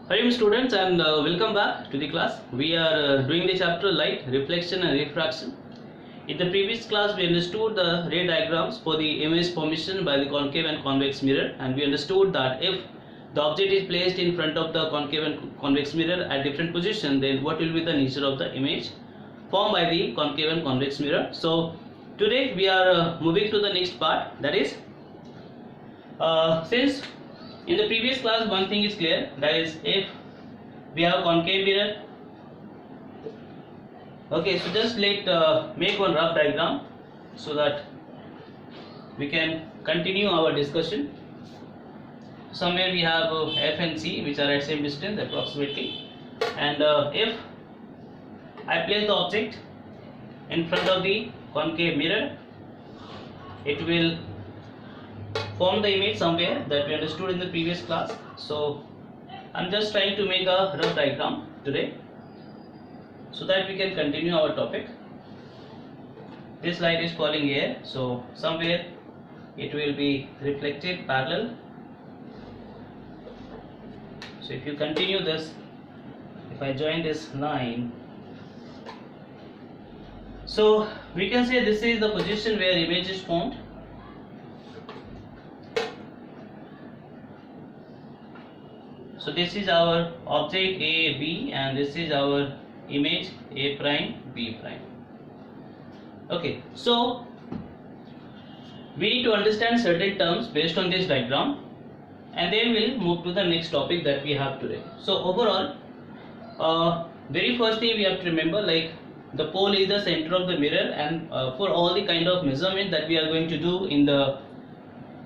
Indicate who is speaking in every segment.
Speaker 1: Hello students and welcome back to the class. We are doing the chapter light, reflection and refraction. In the previous class we understood the ray diagrams for the image formation by the concave and convex mirror, and we understood that if the object is placed in front of the concave and convex mirror at different position, then what will be the nature of the image formed by the concave and convex mirror. So today we are moving to the next part, that is since in the previous class one thing is clear, that is if we have concave mirror. Okay, so just make one rough diagram so that we can continue our discussion. Somewhere we have F and C which are at same distance approximately, and if I place the object in front of the concave mirror, it will form the image somewhere that we understood in the previous class. So I'm just trying to make a rough diagram today so that we can continue our topic. This light is falling here, so somewhere it will be reflected parallel. So if you continue this, if I join this line, so we can say this is the position where image is formed. So this is our object A, B, and this is our image A prime, B prime. Okay, so we need to understand certain terms based on this diagram, and then we'll move to the next topic that we have today. So overall, very first thing we have to remember, like the pole is the center of the mirror, and for all the kind of measurement that we are going to do in the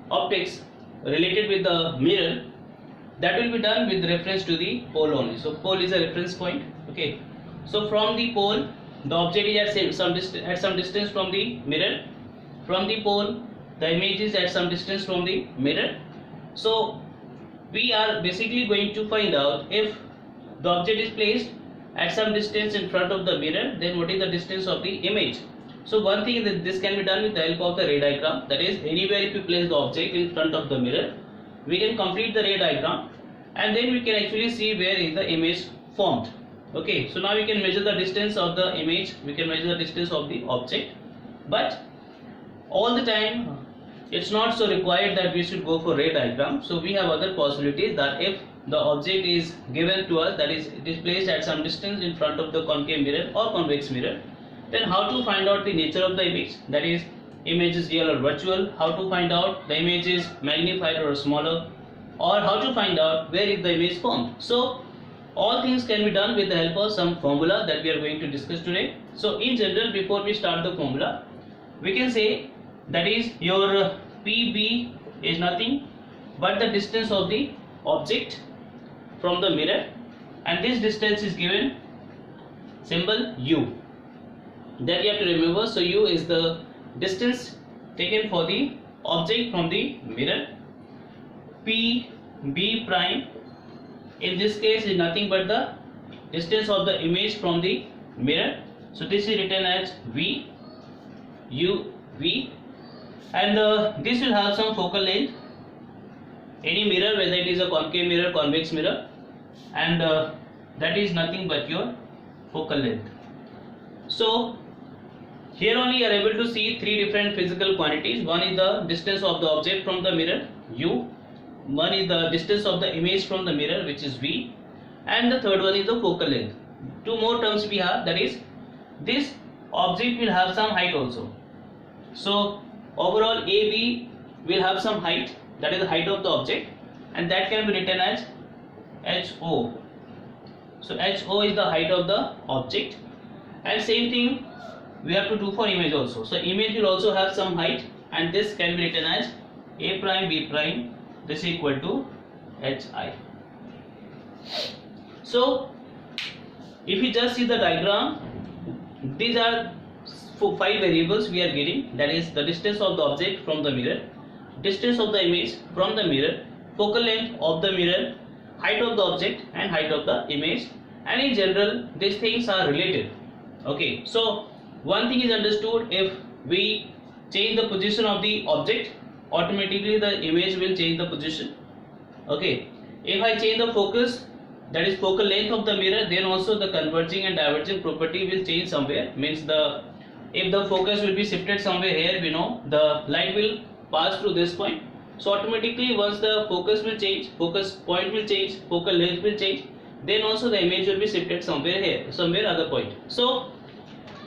Speaker 1: optics related with the mirror, that will be done with reference to the pole only. So pole is a reference point. Okay, so from the pole the object is at some distance from the mirror. From the pole the image is at some distance from the mirror. So we are basically going to find out if the object is placed at some distance in front of the mirror, then what is the distance of the image. So one thing is that this can be done with the help of the ray diagram. That is, anywhere if you place the object in front of the mirror, we can complete the ray diagram, and then we can actually see where is the image formed. Okay, so now we can measure the distance of the image, we can measure the distance of the object, but all the time it's not so required that we should go for ray diagram. So we have other possibilities, that if the object is given to us, that is it is placed at some distance in front of the concave mirror or convex mirror, then how to find out the nature of the image, that is image is real or virtual, how to find out the image is magnified or smaller, or how to find out where is the image formed. So all things can be done with the help of some formula that we are going to discuss today. So in general, before we start the formula, we can say that is your PB is nothing but the distance of the object from the mirror, and this distance is given symbol U, that you have to remember. So U is the distance taken for the object from the mirror. P B prime in this case is nothing but the distance of the image from the mirror. So this is written as V U V, and this will have some focal length, any mirror, whether it is a concave mirror, convex mirror, and that is nothing but your focal length. So here only you are able to see three different physical quantities. One is the distance of the object from the mirror, U. One is the distance of the image from the mirror, which is V, and the third one is the focal length. Two more terms we have, that is this object will have some height also. So overall AB will have some height, that is the height of the object, and that can be written as HO. So HO is the height of the object, and same thing we have to do for image also. So image will also have some height, and this can be written as A prime B prime, this is equal to HI. So if you just see the diagram, these are five variables we are getting, that is the distance of the object from the mirror, distance of the image from the mirror, focal length of the mirror, height of the object, and height of the image, and in general these things are related. Okay, so one thing is understood, if we change the position of the object, automatically the image will change the position. Okay, if I change the focus, that is focal length of the mirror, then also the converging and diverging property will change somewhere. Means if the focus will be shifted somewhere here, we know the light will pass through this point. So automatically once the focus will change, focus point will change, focal length will change, then also the image will be shifted somewhere here, somewhere other point. So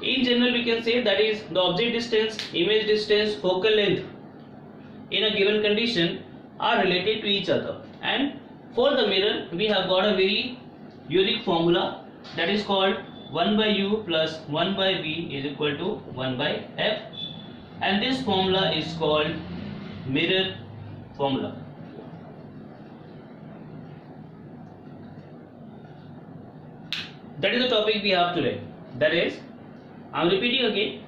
Speaker 1: in general we can say that is the object distance, image distance, focal length in a given condition are related to each other. And for the mirror we have got a very unique formula, that is called 1 by u plus 1 by v is equal to 1 by f, and this formula is called mirror formula. That is the topic we have today. That is, I am repeating again,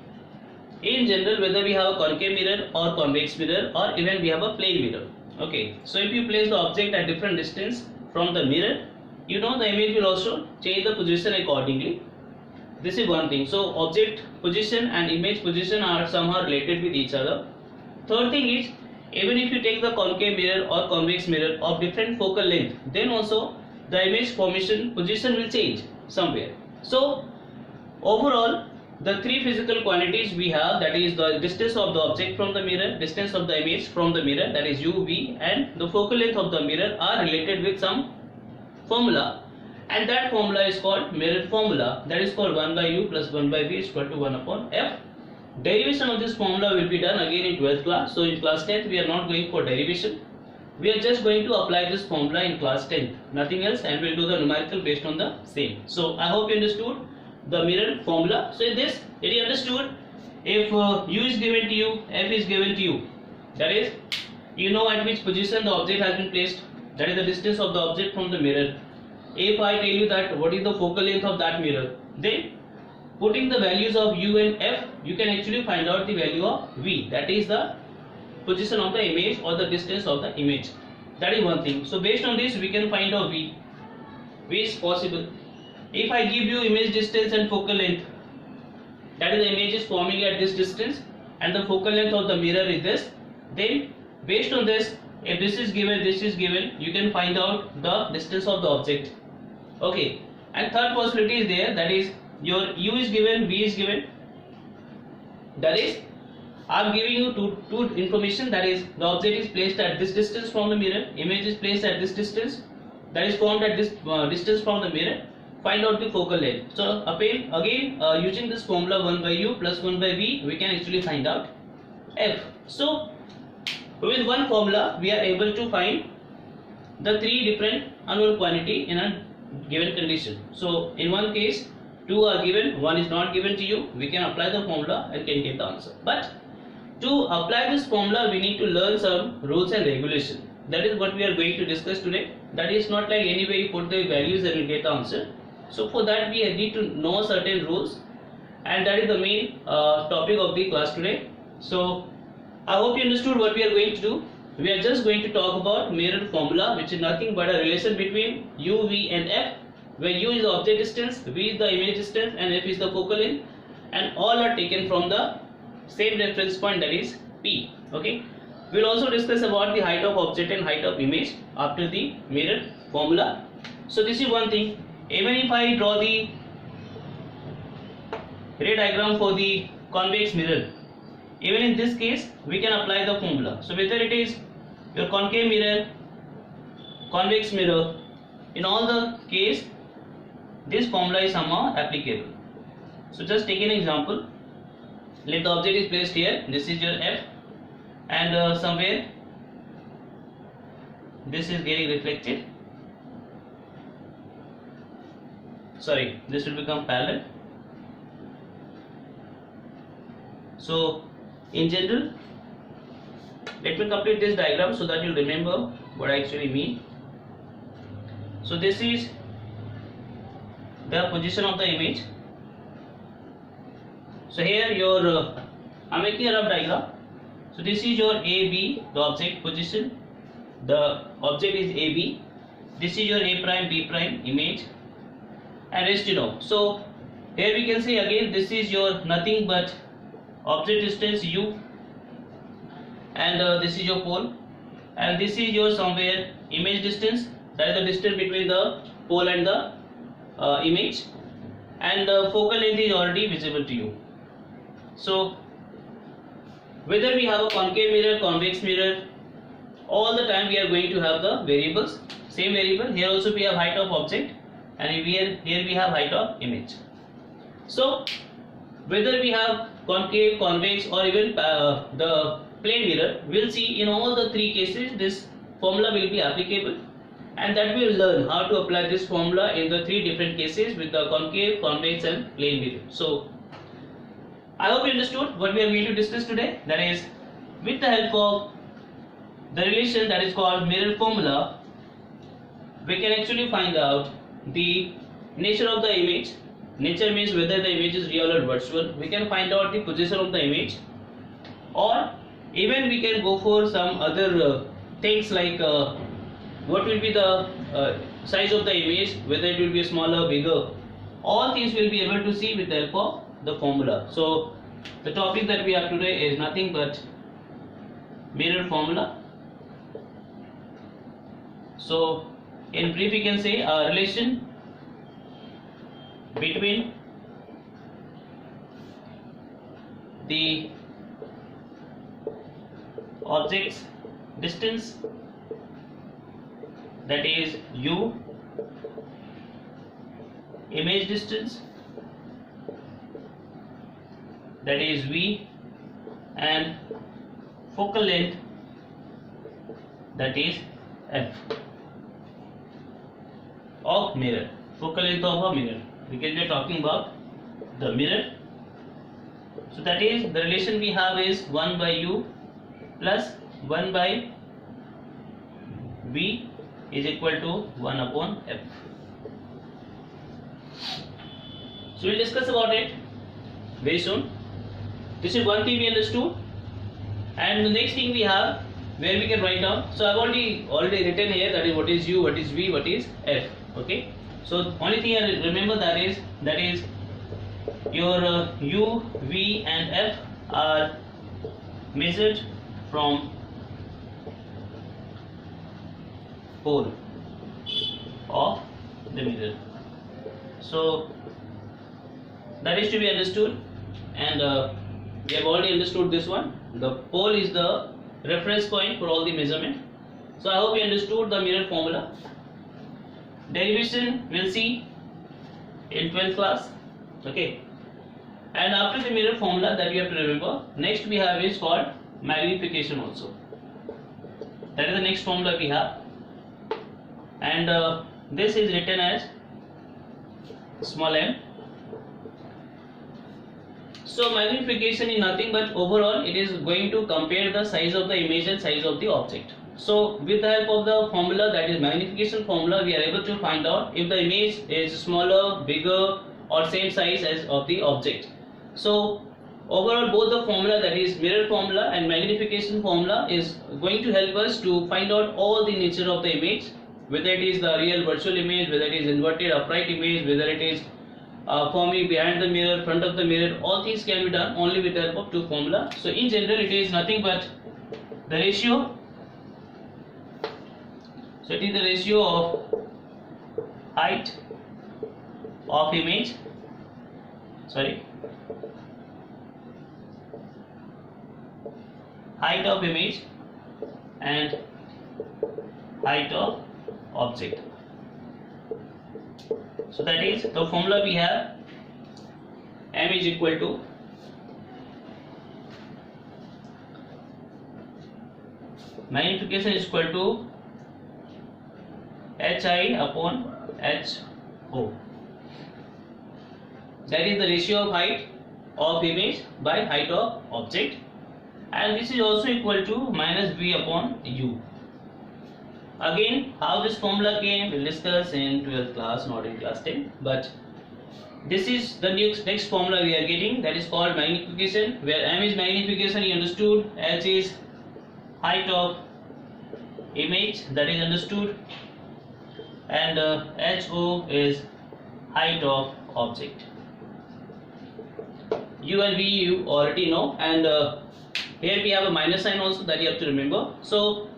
Speaker 1: in general whether we have a concave mirror or convex mirror or even we have a plane mirror. Okay, so if you place the object at different distance from the mirror, you know the image will also change the position accordingly. This is one thing. So object position and image position are somehow related with each other. Third thing is, even if you take the concave mirror or convex mirror of different focal length, then also the image formation position will change somewhere. So overall the three physical quantities we have, that is the distance of the object from the mirror, distance of the image from the mirror, that is u, v, and the focal length of the mirror are related with some formula, and that formula is called mirror formula, that is called 1 by u plus 1 by v is equal to 1 upon f. Derivation of this formula will be done again in 12th class. So in class 10th we are not going for derivation, we are just going to apply this formula in class 10th, nothing else, and we will do the numerical based on the same. So I hope you understood the mirror formula. So in this it is understood, if u is given to you, f is given to you, that is you know at which position the object has been placed, that is the distance of the object from the mirror. If I tell you that what is the focal length of that mirror, then putting the values of u and f, you can actually find out the value of v, that is the position of the image or the distance of the image. That is one thing. So based on this we can find out v. V is possible. If I give you image distance and focal length, that is the image is forming at this distance and the focal length of the mirror is this, then based on this, if this is given, you can find out the distance of the object. Okay, and third possibility is there, that is your u is given, v is given, that is I am giving you two information, that is the object is placed at this distance from the mirror, image is placed at this distance, that is formed at this distance from the mirror. Find out the focal length. So again using this formula 1 by u plus 1 by v, we can actually find out f. So with one formula we are able to find the three different unknown quantity in a given condition. So in one case two are given, one is not given to you, we can apply the formula and can get the answer. But to apply this formula we need to learn some rules and regulation. That is what we are going to discuss today. That is not like any way you put the values and you get the answer. So for that we need to know certain rules, and that is the main topic of the class today. So I hope you understood what we are going to do. We are just going to talk about mirror formula, which is nothing but a relation between u, v and f, where u is the object distance, v is the image distance, and f is the focal length, and all are taken from the same reference point, that is p. Okay, we will also discuss about the height of object and height of image after the mirror formula. So this is one thing. Even if I draw the ray diagram for the convex mirror, even in this case we can apply the formula. So whether it is your concave mirror, convex mirror, in all the case this formula is somehow applicable. So just take an example. Let the object is placed here, this is your f, and somewhere this is getting reflected. Sorry, this will become parallel. So in general, let me complete this diagram so that you remember what I actually mean. So this is the position of the image. So here your I am making a rough diagram. So this is your AB, the object position. The object is AB. This is your A prime, B prime image, and rest you know. So here we can say again, this is your nothing but object distance u, and this is your pole, and this is your somewhere image distance, that is the distance between the pole and the image, and the focal length is already visible to you. So whether we have a concave mirror, convex mirror, all the time we are going to have the variables, same variable. Here also we have height of object, and here we have height of image. So whether we have concave, convex, or even the plane mirror, we'll see in all the three cases this formula will be applicable, and that we will learn how to apply this formula in the three different cases with the concave, convex, and plane mirror. So I hope you understood what we are going to discuss today. That is, with the help of the relation that is called mirror formula, we can actually find out the nature of the image. Nature means whether the image is real or virtual. We can find out the position of the image, or even we can go for some other things like what will be the size of the image, whether it will be smaller, bigger. All things will be able to see with the help of the formula. So the topic that we have today is nothing but mirror formula. So in brief, we can say a relation between the object's distance, that is u, image distance, that is v, and focal length, that is f, of mirror. Focal length of a mirror, because we are talking about the mirror. So that is the relation we have is 1 by u plus 1 by v is equal to 1 upon f. So we'll discuss about it very soon. This is one thing we understood, and the next thing we have where we can write down. So I've already written here, that is what is u, what is v, what is f. Okay. So only thing I remember, that is your u, v, and f are measured from pole of the mirror. So that is to be understood, and we have already understood this one. The pole is the reference point for all the measurement. So I hope you understood the mirror formula. Derivation we'll see in 12th class. Okay. And after the mirror formula that you have to remember, next we have is called magnification also. That is the next formula we have, and this is written as small m. So magnification is nothing but overall it is going to compare the size of the image and size of the object. So with the help of the formula, that is magnification formula, we are able to find out if the image is smaller, bigger, or same size as of the object. So overall both the formula, that is mirror formula and magnification formula, is going to help us to find out all the nature of the image, whether it is the real virtual image, whether it is inverted upright image, whether it is forming behind the mirror, front of the mirror. All things can be done only with the help of two formula. So in general it is nothing but the ratio. So it is the ratio of height of image, height of image and height of object. So that is the formula we have. M is equal to magnification is equal to HI upon HO. That is the ratio of height of image by height of object, and this is also equal to minus V upon U. Again, how this formula came we'll discuss in 12th class, not in class 10, but this is the next formula we are getting, that is called magnification, where M is magnification, you understood, H is height of image, that is understood, and HO is height of object. U and V you already know, and here we have a minus sign also, that you have to remember. So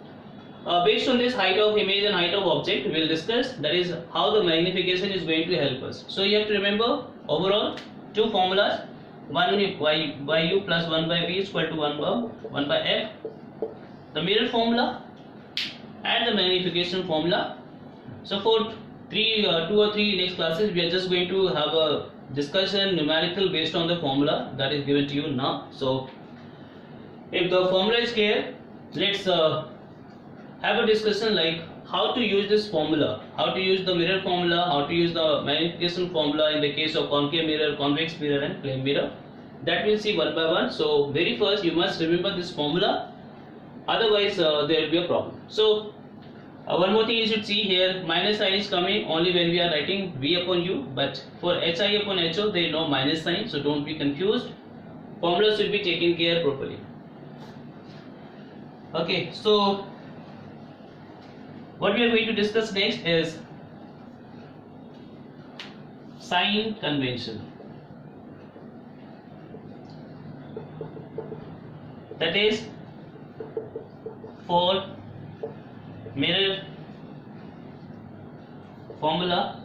Speaker 1: based on this height of image and height of object, we will discuss that is how the magnification is going to help us. So you have to remember overall two formulas: 1 by u plus 1 by v is equal to 1 by f, the mirror formula and the magnification formula. So for 2 or 3 next classes, we are just going to have a discussion numerical based on the formula that is given to you now. So if the formula is clear, let's have a discussion like how to use this formula, how to use the mirror formula, how to use the magnification formula in the case of concave mirror, convex mirror and plane mirror. That we'll see one by one. So very first you must remember this formula, otherwise there will be a problem. So one more thing you should see here, minus sign is coming only when we are writing v upon u, but for hi upon ho there is no minus sign, so don't be confused. Formula should be taken care properly. Okay, so what we are going to discuss next is sign convention. That is for mirror formula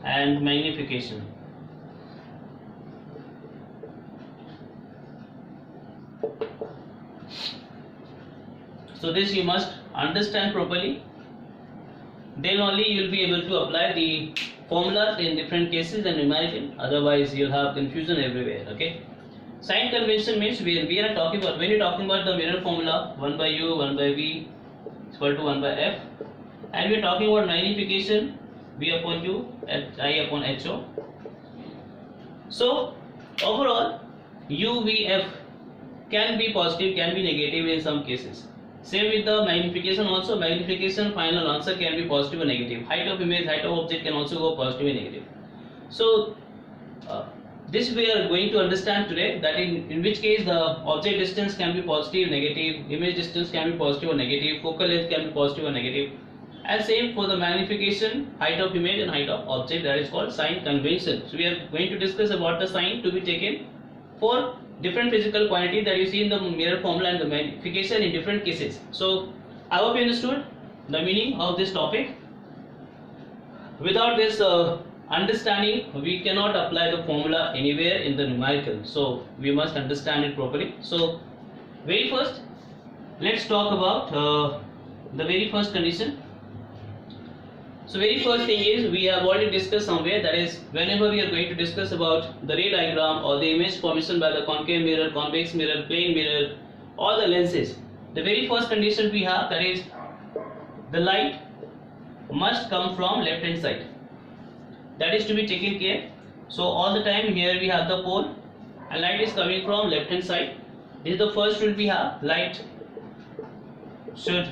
Speaker 1: and magnification. So this you must understand properly, then only you will be able to apply the formulas in different cases and numerical, otherwise you will have confusion everywhere. Okay, sign convention means we are talking about, when you are talking about the mirror formula 1 by u, 1 by v is equal to 1 by f, and we are talking about magnification v upon u and I upon ho. So overall u, v, f can be positive, can be negative in some cases. Same with the magnification also. Magnification final answer can be positive or negative. Height of image, height of object can also go positive and negative. So this we are going to understand today, that in which case the object distance can be positive, negative, image distance can be positive or negative, focal length can be positive or negative, and same for the magnification, height of image and height of object, that is called sign convention. So we are going to discuss about the sign to be taken for different physical quantity that you see in the mirror formula and the magnification in different cases. So I hope you understood the meaning of this topic. Without this understanding, we cannot apply the formula anywhere in the numerical, so we must understand it properly. So very first let's talk about the very first condition. So very first thing is, we have already discussed somewhere, that is whenever we are going to discuss about the ray diagram or the image formation by the concave mirror, convex mirror, plane mirror, all the lenses, the very first condition we have, that is the light must come from left hand side. That is to be taken care. So all the time here we have the pole and light is coming from left hand side. This is the first rule we have, light should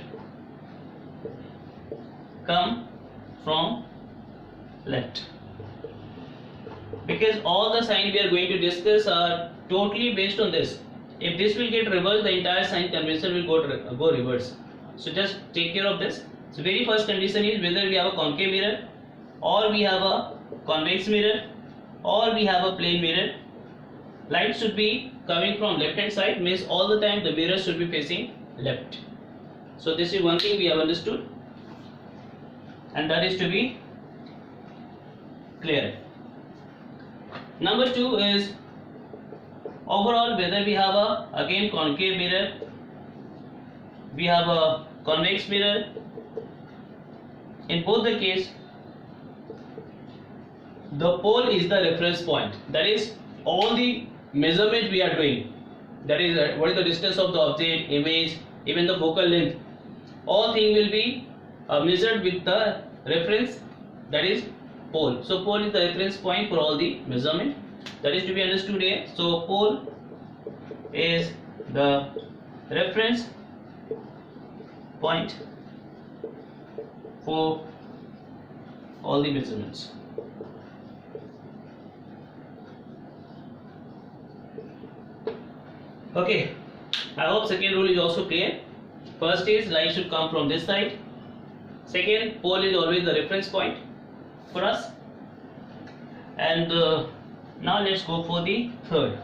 Speaker 1: come from left, because all the sign we are going to discuss are totally based on this. If this will get reversed, the entire sign convention will go reverse. So just take care of this. So very first condition is, whether we have a concave mirror or we have a convex mirror or we have a plane mirror, light should be coming from left hand side, means all the time the mirror should be facing left. So this is one thing we have understood, and that is to be clear. Number two is, overall whether we have a again concave mirror, we have a convex mirror, in both the case the pole is the reference point. That is, all the measurement we are doing, that is what is the distance of the object, image, even the focal length, all thing will be measured with the reference, that is pole. So pole is the reference point for all the measurement, that is to be understood here. So pole is the reference point for all the measurements. Okay, I hope second rule is also clear. First is, light should come from this side. Second, pole is always the reference point for us. And now let's go for the third.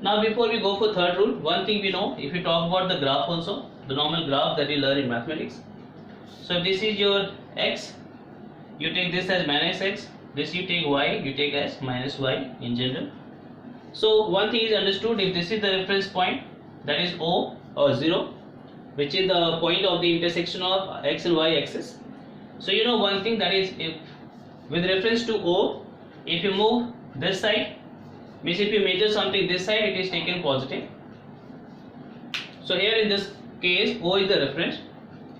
Speaker 1: Now before we go for third rule, one thing we know, if you talk about the graph also, the normal graph that you learn in mathematics. So if this is your x, you take this as minus x, this you take y, you take as minus y in general. So one thing is understood, if this is the reference point, that is O or 0, which is the point of the intersection of x and y axis. So you know one thing, that is, if with reference to O, if you move this side, means if you measure something this side, it is taken positive. So here in this case, O is the reference,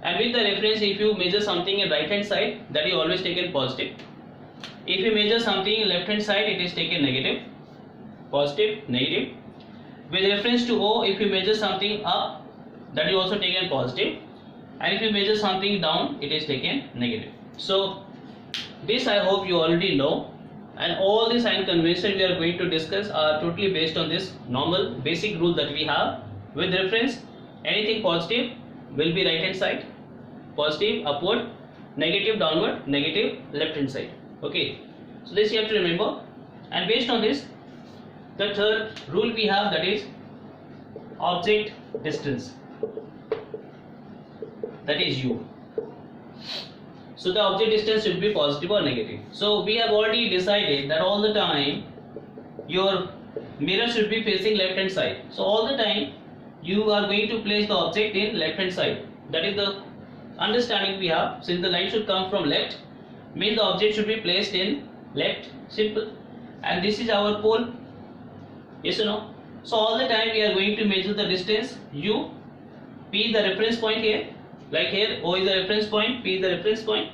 Speaker 1: and with the reference, if you measure something in right hand side, that is always taken positive. If you measure something in left hand side, it is taken negative, positive, negative. With reference to O, if you measure something up, that is also taken positive, and if you measure something down, it is taken negative. So this I hope you already know, and all the sign conventions we are going to discuss are totally based on this normal basic rule that we have. With reference, anything positive will be right hand side, positive upward, negative downward, negative left hand side. Okay, so this you have to remember. And based on this, the third rule we have, that is object distance, that is U. So the object distance should be positive or negative. So we have already decided that all the time your mirror should be facing left hand side. So all the time you are going to place the object in left hand side. That is the understanding we have. Since the light should come from left, means the object should be placed in left, simple. And this is our pole, yes or no? So all the time we are going to measure the distance U, P is the reference point here, like here O is the reference point, P is the reference point,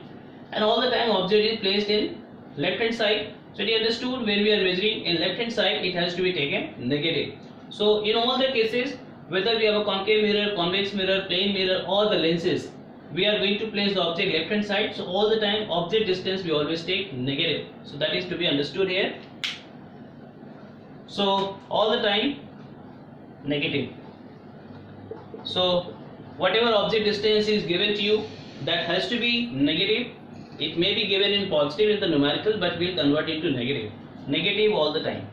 Speaker 1: and all the time object is placed in left hand side. So you understood, when we are measuring in left hand side, it has to be taken negative. So in all the cases, whether we have a concave mirror, convex mirror, plane mirror, or the lenses, we are going to place the object left hand side. So all the time object distance we always take negative. So that is to be understood here. So all the time negative. So whatever object distance is given to you, that has to be negative. It may be given in positive in the numerical, but we'll convert it to negative. Negative all the time.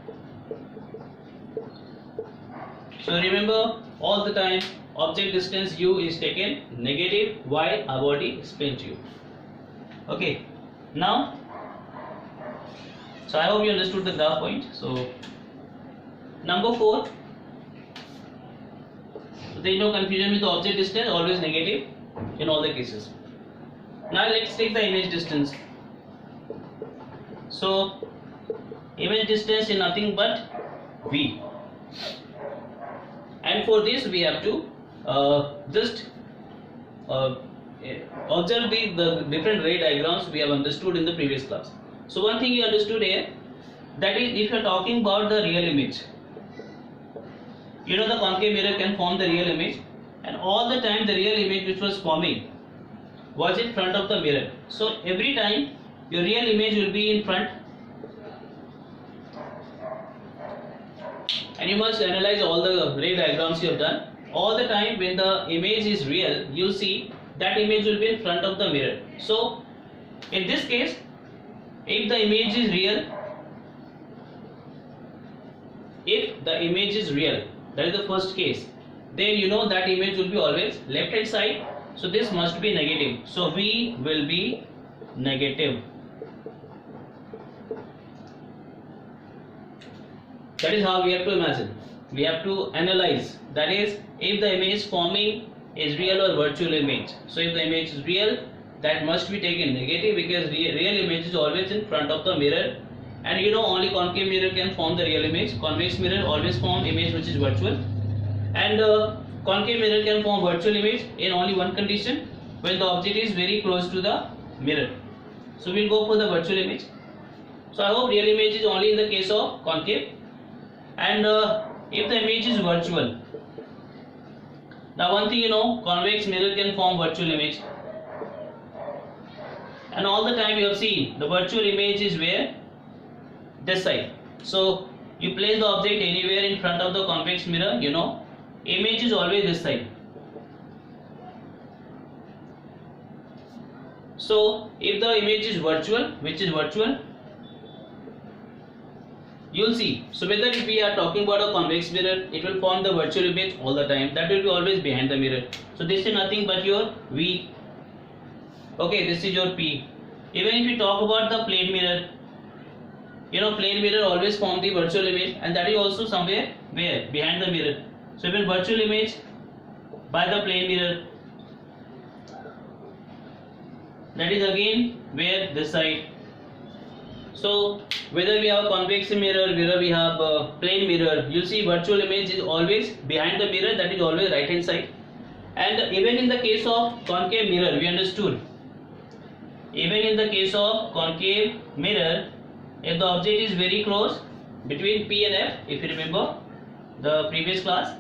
Speaker 1: So remember, all the time object distance U is taken negative. Why? I've already explained to you. Okay, now, so I hope you understood the graph point. So number 4, so there is no confusion with the object distance, always negative in all the cases. Now let's take the image distance. So image distance is nothing but V, and for this we have to just observe the different ray diagrams we have understood in the previous class. So one thing you understood here, that is, if you are talking about the real image, you know the concave mirror can form the real image, and all the time the real image which was forming was in front of the mirror. So every time your real image will be in front, and you must analyze all the ray diagrams you have done. All the time when the image is real, you see that image will be in front of the mirror. So in this case, if the image is real, that is the first case, then you know that image will be always left hand side. So this must be negative. So V will be negative. That is how we have to imagine. We have to analyze. That is, if the image forming is real or virtual image. So if the image is real, that must be taken negative, because real image is always in front of the mirror. And you know, only concave mirror can form the real image. Convex mirror always form image which is virtual. And concave mirror can form virtual image in only one condition, when the object is very close to the mirror. So we'll go for the virtual image. So I hope real image is only in the case of concave. And if the image is virtual, now one thing you know, convex mirror can form virtual image. And all the time you have seen the virtual image is where? This side. So you place the object anywhere in front of the convex mirror, you know, image is always this side. So if the image is virtual, which is virtual, you'll see. So whether if we are talking about a convex mirror, it will form the virtual image all the time. That will be always behind the mirror. So this is nothing but your V. Okay, this is your P. Even if we talk about the plane mirror, you know, plane mirror always form the virtual image, and that is also somewhere where behind the mirror. So even virtual image by the plane mirror, that is again where this side. So whether we have convex mirror, whether we have plane mirror, you see virtual image is always behind the mirror, that is always right hand side. And even in the case of concave mirror, we understood, even in the case of concave mirror, if the object is very close between P and F, if you remember the previous class,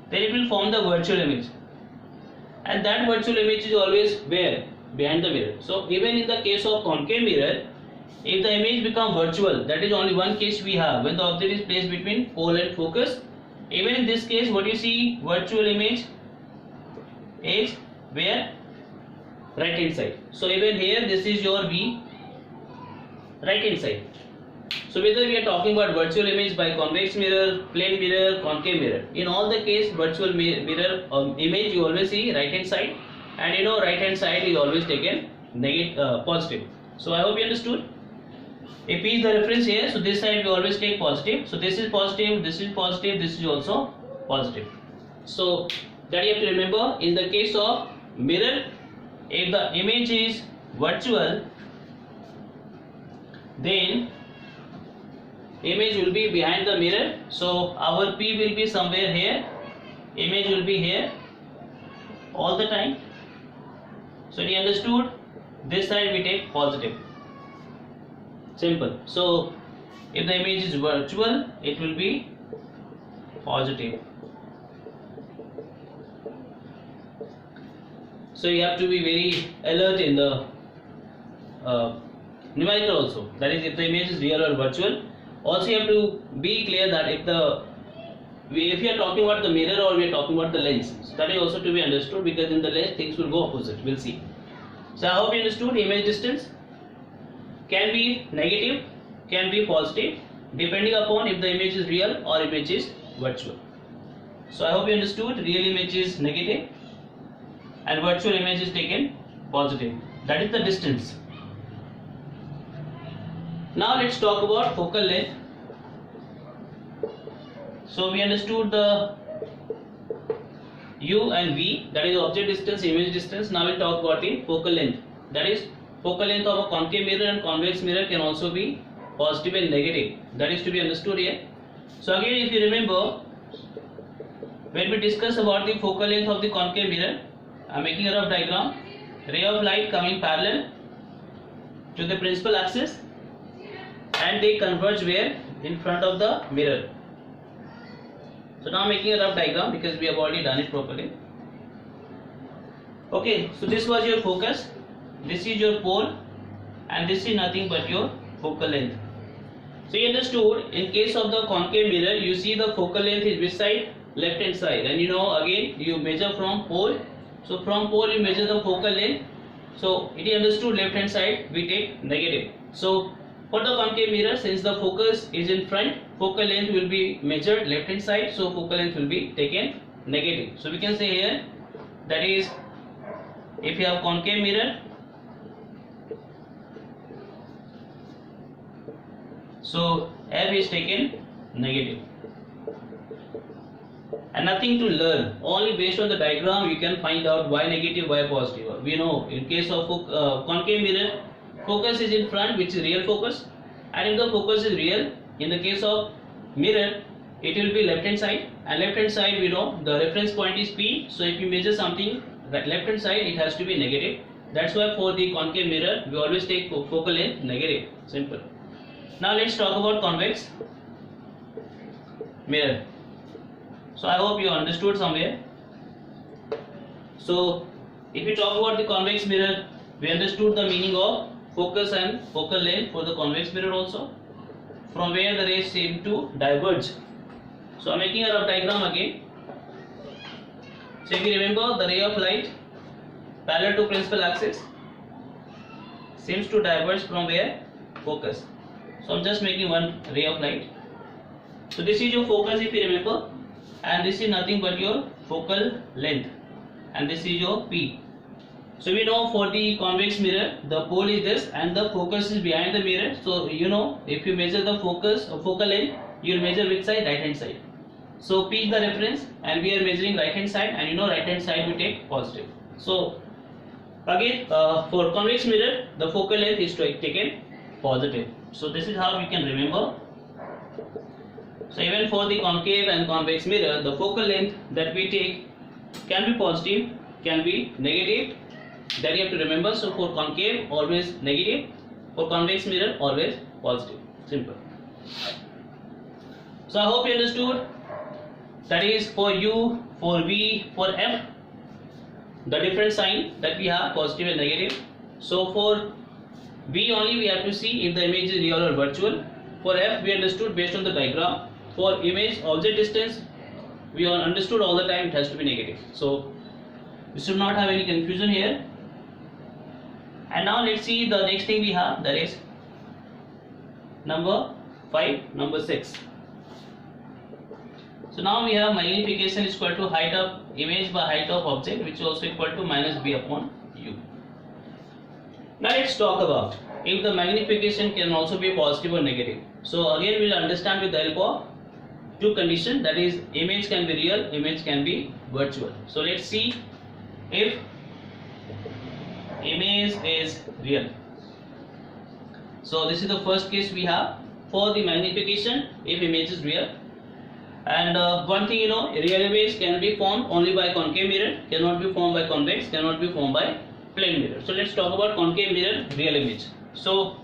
Speaker 1: then it will form the virtual image, and that virtual image is always where? Behind the mirror. So even in the case of concave mirror, if the image become virtual, that is only one case we have, when the object is placed between pole and focus. Even in this case, what you see, virtual image is where? Right hand side. So even here, this is your V, right hand side. So whether we are talking about virtual image by convex mirror, plane mirror, concave mirror, in all the case virtual mirror image you always see right hand side, and you know right hand side is always taken negative, positive. So I hope you understood. If P is the reference here, so this side we always take positive. So this is positive, this is positive, this is also positive. So that you have to remember. In the case of mirror, if the image is virtual, then image will be behind the mirror. So our P will be somewhere here, image will be here all the time. So you understood, this side we take positive. Simple. So if the image is virtual, it will be positive. So you have to be very alert in the numerical also. That is, if the image is real or virtual. Also you have to be clear that if you are talking about the mirror or we are talking about the lens, so that is also to be understood, because in the lens things will go opposite. We'll see. So I hope you understood. Image distance can be negative, can be positive, depending upon if the image is real or image is virtual. So I hope you understood. Real image is negative and virtual image is taken positive. That is the distance. Now let's talk about focal length. So we understood the U and V, that is object distance, image distance. Now we'll talk about the focal length. That is, focal length of a concave mirror and convex mirror can also be positive and negative. That is to be understood here. So again, if you remember, when we discuss about the focal length of the concave mirror, I am making a rough diagram. Ray of light coming parallel to the principal axis, and they converge where? In front of the mirror. So now making a rough diagram because we have already done it properly. Okay, so this was your focus, this is your pole, and this is nothing but your focal length. So you understood, in case of the concave mirror, you see the focal length is which side? Left hand side. And you know, again you measure from pole. So from pole you measure the focal length. So it is understood, left hand side we take negative. So for the concave mirror, since the focus is in front, focal length will be measured left hand side, so focal length will be taken negative. So we can say here, that is, if you have concave mirror, so F is taken negative. And nothing to learn, only based on the diagram you can find out why negative, why positive. We know in case of concave mirror, focus is in front, which is real focus, and if the focus is real, in the case of mirror, it will be left hand side, and left hand side we know the reference point is P. So if you measure something that left hand side, it has to be negative. That's why for the concave mirror we always take focal length negative. Simple. Now let's talk about convex mirror. So I hope you understood somewhere. So if we talk about the convex mirror, we understood the meaning of focus and focal length for the convex mirror also, from where the rays seem to diverge. So I am making a rough diagram again. So if you remember, the ray of light parallel to principal axis seems to diverge from where? Focus. So I am just making one ray of light. So this is your focus, if you remember, and this is nothing but your focal length, and this is your P. So we know for the convex mirror, the pole is this and the focus is behind the mirror. So you know, if you measure the focus or focal length, you will measure which side? Right hand side. So P is the reference and we are measuring right hand side, and you know right hand side we take positive. So again for convex mirror, the focal length is taken positive. So this is how we can remember. So even for the concave and convex mirror, the focal length that we take can be positive, can be negative. That you have to remember. So for concave always negative, for convex mirror always positive. Simple. So I hope you understood. That is for U, for V, for F, the different sign that we have, positive and negative. So for V only we have to see if the image is real or virtual. For F we understood based on the diagram. For image object distance we understood all the time it has to be negative. So we should not have any confusion here. And now let's see the next thing we have, that is number 5, number 6. So now we have magnification is equal to height of image by height of object, which is also equal to minus b upon u. Now let's talk about if the magnification can also be positive or negative. So again we will understand with the help of two conditions, that is image can be real, image can be virtual. So let's see if image is real. So this is the first case we have for the magnification if image is real. And one thing you know, real image can be formed only by concave mirror, cannot be formed by convex, cannot be formed by plane mirror. So let's talk about concave mirror real image. So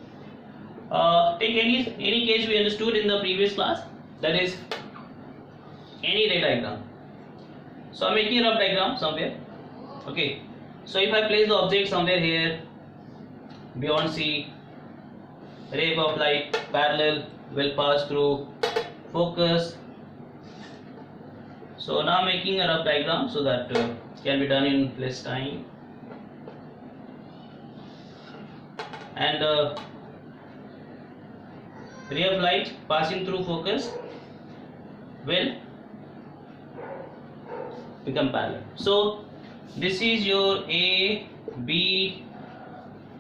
Speaker 1: take any case we understood in the previous class, that is any ray diagram. So I'm making a rough diagram somewhere. Okay. So if I place the object somewhere here, beyond C, ray of light parallel will pass through focus. So now making a rough diagram so that can be done in less time. And ray of light passing through focus will become parallel. So this is your A, B,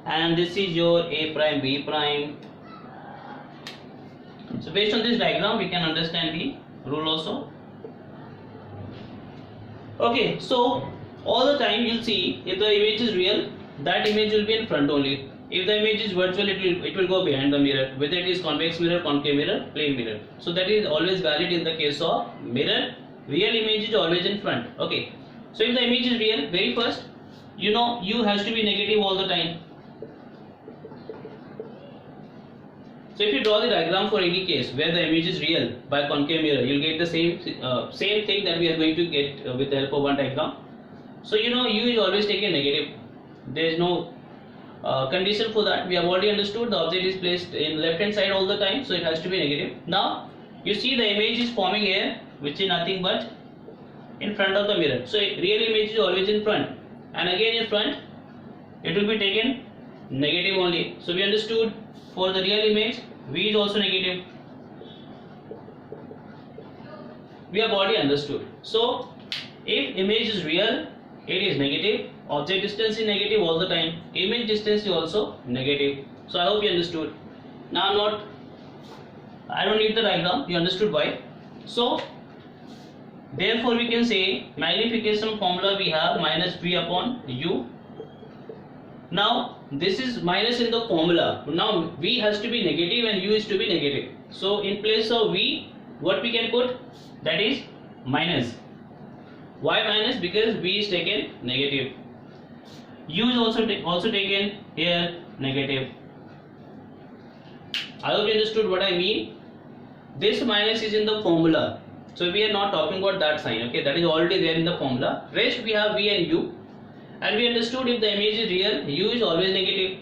Speaker 1: and this is your A prime, B prime. So based on this diagram we can understand the rule also. Okay, so all the time you'll see if the image is real, that image will be in front only. If the image is virtual, it will go behind the mirror, whether it is convex mirror, concave mirror, plane mirror. So that is always valid in the case of mirror. Real image is always in front. Okay. So if the image is real, very first, you know U has to be negative all the time. So if you draw the diagram for any case where the image is real by concave mirror, you'll get the same thing that we are going to get with the help of one diagram. So you know U is always taken negative. There is no condition for that. We have already understood the object is placed in left hand side all the time, so it has to be negative. Now you see the image is forming here, which is nothing but in front of the mirror. So real image is always in front, and again in front it will be taken negative only. So we understood for the real image V is also negative. We have already understood. So if image is real, it is negative. Object distance is negative all the time. Image distance is also negative. So I hope you understood. Now I don't need the diagram. You understood why. So therefore we can say magnification formula we have minus V upon U. Now this is minus in the formula. Now V has to be negative and U is to be negative. So in place of V, what we can put? That is minus. Why minus? Because V is taken negative. U is also taken here negative. I hope you understood what I mean. This minus is in the formula. So we are not talking about that sign. Okay, that is already there in the formula. Rest we have V and U. And we understood if the image is real, U is always negative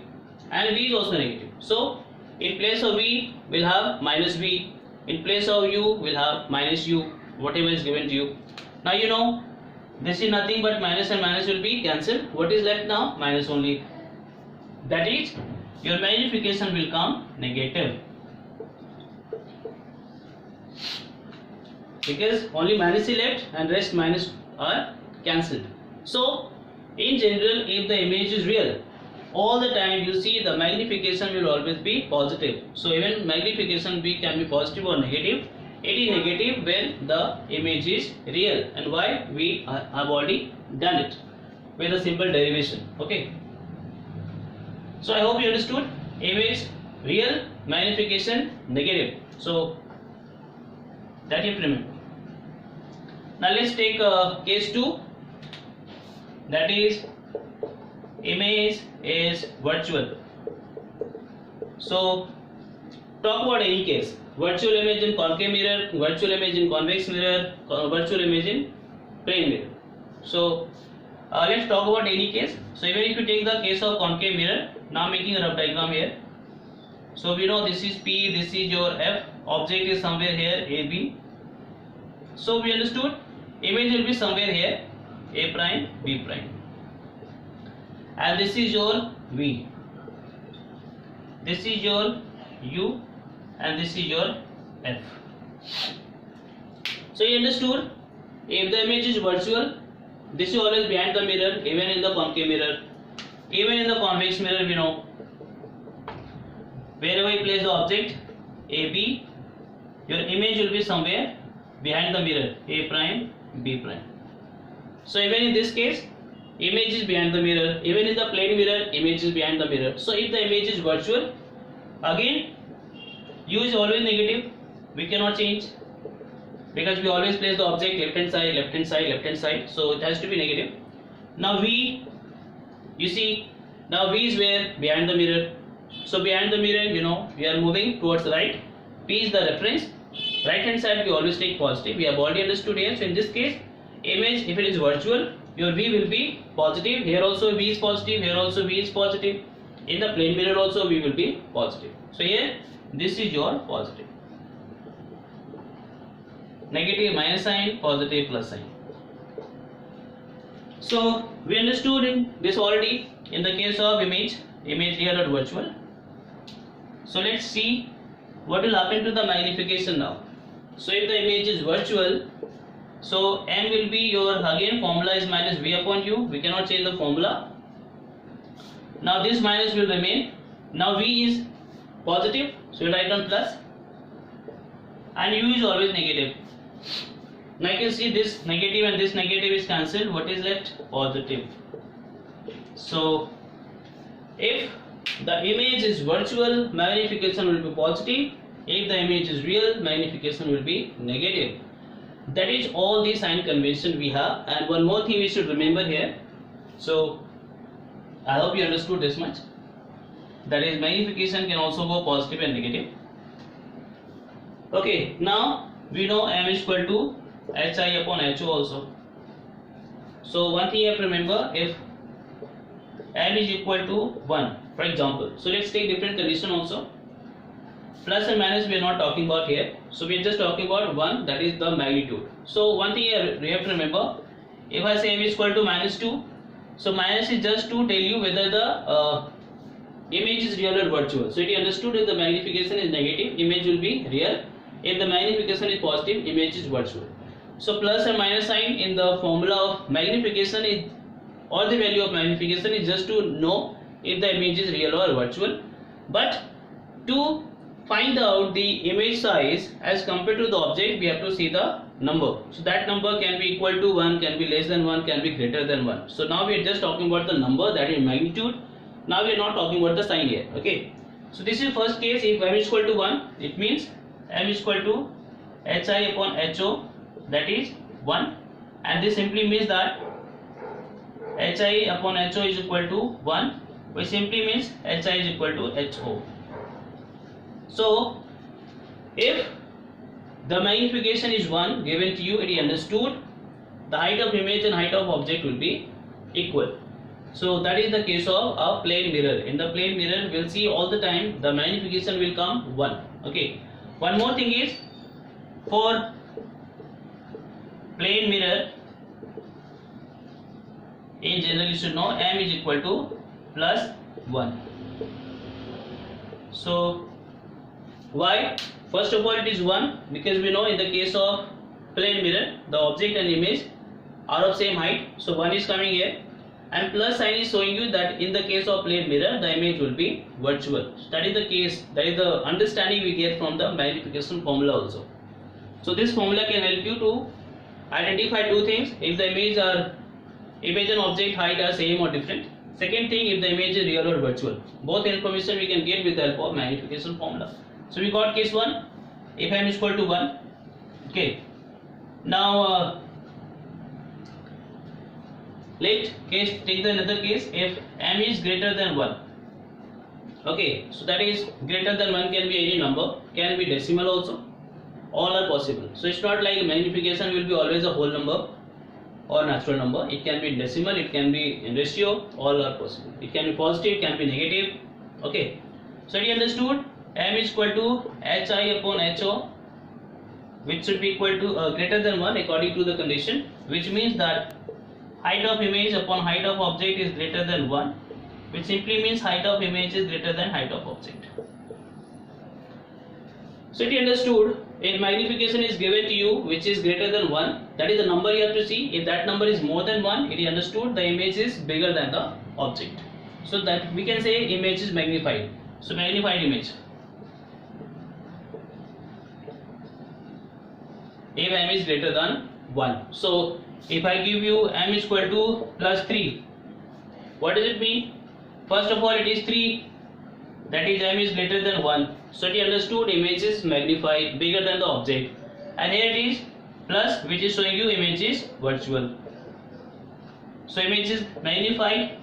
Speaker 1: and V is also negative. So in place of V we'll have minus V. In place of U we'll have minus U, whatever is given to you. Now you know this is nothing but minus and minus will be cancelled. What is left now? Minus only. That is your magnification will come negative. because only minus is left and rest minus are cancelled. So in general, if the image is real, all the time you see the magnification will always be positive. So even magnification can be positive or negative. It is negative when the image is real, and why? We have already done it with a simple derivation. Okay. So I hope you understood. Image real, magnification negative. So that you remember. Now let's take case 2. That is, image is virtual. So talk about any case: virtual image in concave mirror, virtual image in convex mirror, virtual image in plane mirror. So let's talk about any case. So even if you take the case of concave mirror, now making a rough diagram here. So we know this is P, this is your F, object is somewhere here A, B. So we understood image will be somewhere here A prime, B prime, and this is your V, this is your U, and this is your F. So you understood, if the image is virtual, this is always behind the mirror, even in the concave mirror, even in the convex mirror. We know wherever you place the object A, B, your image will be somewhere behind the mirror A prime, B prime. So even in this case, image is behind the mirror. Even in the plane mirror, image is behind the mirror. So if the image is virtual, again U is always negative. We cannot change because we always place the object left hand side, left hand side, left hand side. So it has to be negative. Now V, you see, now V is where? Behind the mirror. So behind the mirror, you know, we are moving towards the right. P is the reference. Right hand side we always take positive. We have already understood here. So in this case, image, if it is virtual, your V will be positive. Here also V is positive. Here also V is positive. In the plane mirror also V will be positive. So here this is your positive. Negative minus sign, positive plus sign. So we understood in this already in the case of image real or virtual. So let's see what will happen to the magnification now. So if the image is virtual, so M will be your, again formula is minus V upon U. We cannot change the formula. Now this minus will remain. Now V is positive, so we write down plus, and U is always negative. Now you can see this negative and this negative is cancelled. What is left? Positive. So if the image is virtual, magnification will be positive. If the image is real, magnification will be negative. That is all the sign convention we have. And one more thing we should remember here. So I hope you understood this much. That is, magnification can also go positive and negative. Okay, now we know M is equal to Hi upon Ho also. So one thing you have to remember, if M is equal to 1, for example, so let's take different condition also. Plus and minus we are not talking about here. So we are just talking about 1, that is the magnitude. So one thing you have to remember, if I say M is equal to minus 2, so minus is just to tell you whether the image is real or virtual. So it is understood if the magnification is negative, image will be real. If the magnification is positive, image is virtual. So plus and minus sign in the formula of magnification is, or the value of magnification is just to know if the image is real or virtual. But to find out the image size as compared to the object, we have to see the number. So that number can be equal to 1, can be less than 1, can be greater than 1. So now we are just talking about the number, that is magnitude. Now we are not talking about the sign here. Okay. So this is first case. If M is equal to 1, it means M is equal to Hi upon Ho, that is 1, and this simply means that Hi upon Ho is equal to 1, which simply means Hi is equal to Ho. So if the magnification is 1 given to you, it is understood the height of image and height of object will be equal. So that is the case of a plane mirror. In the plane mirror, we'll see all the time the magnification will come 1. Okay. One more thing is, for plane mirror, in general you should know M is equal to plus 1. So why? First of all, it is 1 because we know in the case of plane mirror, the object and image are of same height, so 1 is coming here, and plus sign is showing you that in the case of plane mirror the image will be virtual. So that is the case, that is the understanding we get from the magnification formula also. So this formula can help you to identify two things: if the image and object height are same or different. Second thing, if the image is real or virtual. Both information we can get with the help of magnification formula. So we got case 1, if m is equal to 1. Okay, now take the another case if m is greater than 1. Okay, so that is greater than 1 can be any number, can be decimal also, all are possible. So it's not like magnification will be always a whole number or natural number. It can be in decimal, it can be in ratio, all are possible. It can be positive, it can be negative. Okay, so you understood m is equal to hi upon ho, which should be equal to greater than 1 according to the condition, which means that height of image upon height of object is greater than 1, which simply means height of image is greater than height of object. So you understood, if magnification is given to you which is greater than 1, that is the number you have to see. If that number is more than 1, it is understood the image is bigger than the object. So that we can say image is magnified. So magnified image, if m is greater than 1. So if I give you m is equal to plus 3, what does it mean? First of all, it is 3, that is m is greater than 1. So you understood image is magnified, bigger than the object. And here it is plus, which is showing you image is virtual. So image is magnified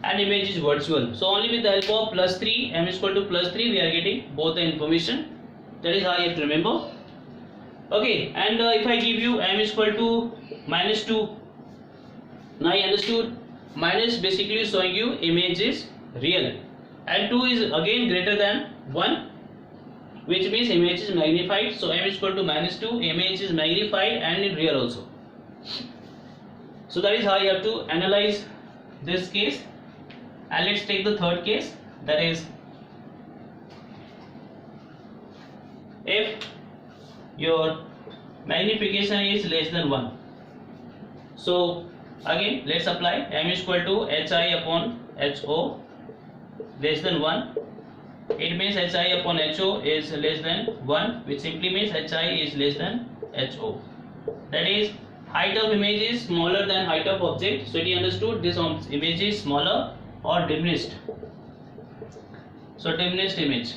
Speaker 1: and image is virtual. So only with the help of plus 3, m is equal to plus 3, we are getting both the information. That is how you have to remember. Okay, and if I give you m is equal to minus 2, now you understood, minus basically showing you image is real, and 2 is again greater than 1, which means image is magnified. So m is equal to minus 2, image is magnified and in real also. So that is how you have to analyze this case. And let's take the third case, that is if your magnification is less than 1. So again let's apply m is equal to hi upon ho less than 1. It means hi upon ho is less than 1, which simply means hi is less than ho. That is height of image is smaller than height of object. So you understood this image is smaller or diminished. So diminished image.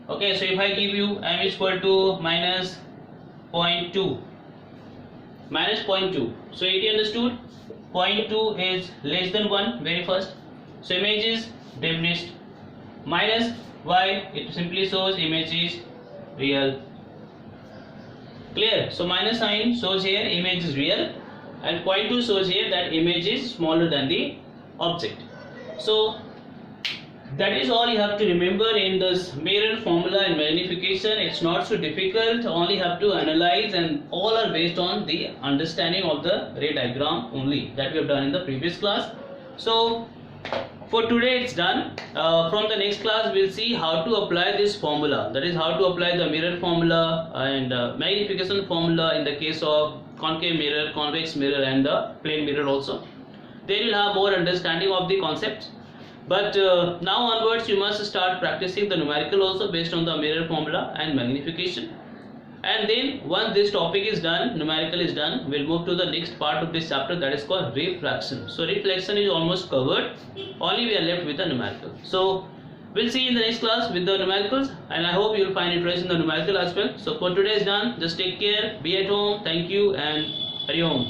Speaker 1: Okay, so if I give you m is equal to minus 0.2, so it understood 0.2 is less than 1 very first. So image is diminished. Minus, why? It simply shows image is real. Clear? So minus sign shows here image is real, and 0.2 shows here that image is smaller than the object. So that is all you have to remember in this mirror formula and magnification. It's not so difficult, only have to analyze, and all are based on the understanding of the ray diagram only that we have done in the previous class. So for today it's done. From the next class we'll see how to apply this formula, that is how to apply the mirror formula and magnification formula in the case of concave mirror, convex mirror and the plane mirror also. Then you'll have more understanding of the concepts. But now onwards you must start practicing the numerical also based on the mirror formula and magnification. And then once this topic is done, numerical is done, we'll move to the next part of this chapter, that is called refraction. So reflection is almost covered, only we are left with the numerical. So we'll see in the next class with the numericals, and I hope you'll find interest in the numerical as well. So for today is done, just take care, be at home, thank you, and Hari Om.